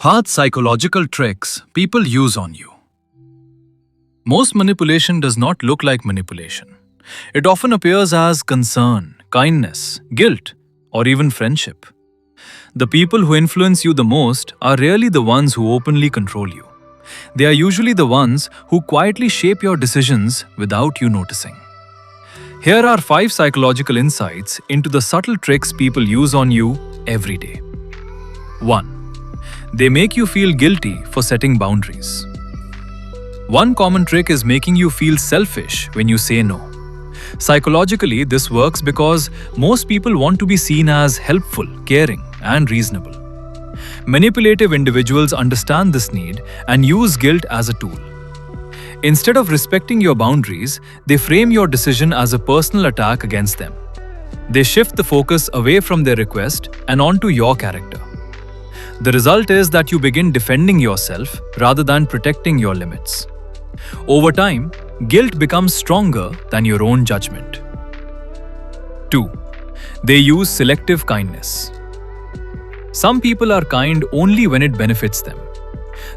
Path psychological tricks people use on you. Most manipulation does not look like manipulation. It often appears as concern, kindness, guilt, or even friendship. The people who influence you the most are rarely the ones who openly control you. They are usually the ones who quietly shape your decisions without you noticing. Here are 5 psychological insights into the subtle tricks people use on you every day. 1. They make you feel guilty for setting boundaries. One common trick is making you feel selfish when you say no. Psychologically, this works because most people want to be seen as helpful, caring, and reasonable. Manipulative individuals understand this need and use guilt as a tool. Instead of respecting your boundaries, they frame your decision as a personal attack against them. They shift the focus away from their request and onto your character. The result is that you begin defending yourself rather than protecting your limits. Over time, guilt becomes stronger than your own judgment. 2. They use selective kindness. Some people are kind only when it benefits them.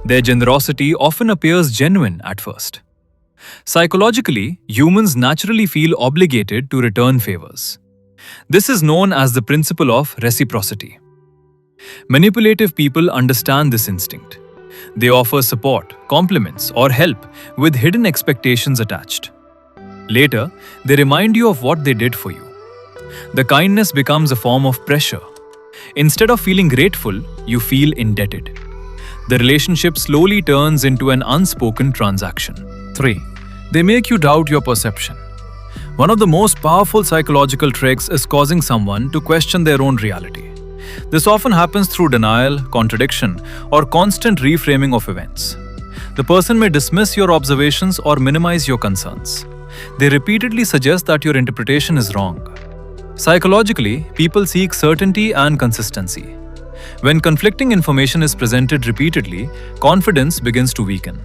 Their generosity often appears genuine at first. Psychologically, humans naturally feel obligated to return favors. This is known as the principle of reciprocity. Manipulative people understand this instinct. They offer support, compliments, or help with hidden expectations attached. Later, they remind you of what they did for you. The kindness becomes a form of pressure. Instead of feeling grateful, you feel indebted. The relationship slowly turns into an unspoken transaction. 3. They make you doubt your perception. One of the most powerful psychological tricks is causing someone to question their own reality. This often happens through denial, contradiction, or constant reframing of events. The person may dismiss your observations or minimize your concerns. They repeatedly suggest that your interpretation is wrong. Psychologically, people seek certainty and consistency. When conflicting information is presented repeatedly, confidence begins to weaken.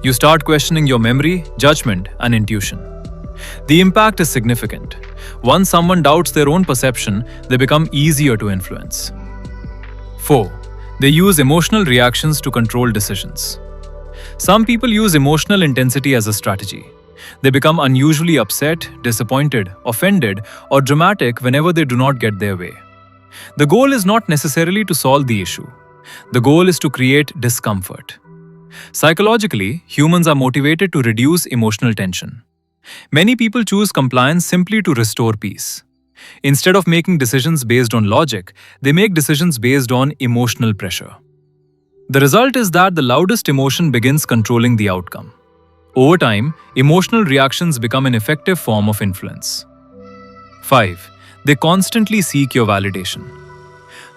You start questioning your memory, judgment, and intuition. The impact is significant. Once someone doubts their own perception, they become easier to influence. 4. They use emotional reactions to control decisions. Some people use emotional intensity as a strategy. They become unusually upset, disappointed, offended, or dramatic whenever they do not get their way. The goal is not necessarily to solve the issue. The goal is to create discomfort. Psychologically, humans are motivated to reduce emotional tension. Many people choose compliance simply to restore peace. Instead of making decisions based on logic, they make decisions based on emotional pressure. The result is that the loudest emotion begins controlling the outcome. Over time, emotional reactions become an effective form of influence. 5. They constantly seek your validation.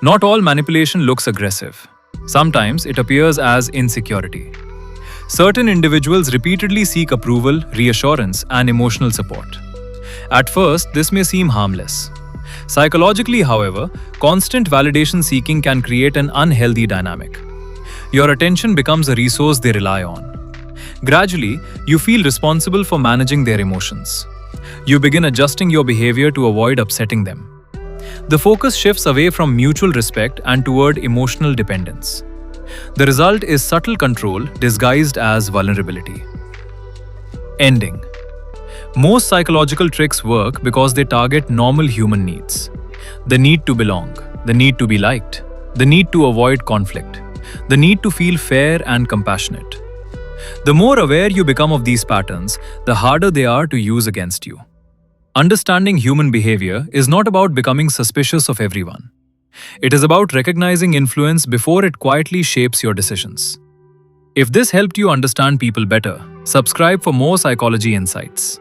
Not all manipulation looks aggressive. Sometimes it appears as insecurity. Certain individuals repeatedly seek approval, reassurance, and emotional support. At first, this may seem harmless. Psychologically, however, constant validation seeking can create an unhealthy dynamic. Your attention becomes a resource they rely on. Gradually, you feel responsible for managing their emotions. You begin adjusting your behavior to avoid upsetting them. The focus shifts away from mutual respect and toward emotional dependence. The result is subtle control disguised as vulnerability. Ending. Most psychological tricks work because they target normal human needs. The need to belong, the need to be liked, the need to avoid conflict, the need to feel fair and compassionate. The more aware you become of these patterns, the harder they are to use against you. Understanding human behavior is not about becoming suspicious of everyone. It is about recognizing influence before it quietly shapes your decisions. If this helped you understand people better, subscribe for more psychology insights.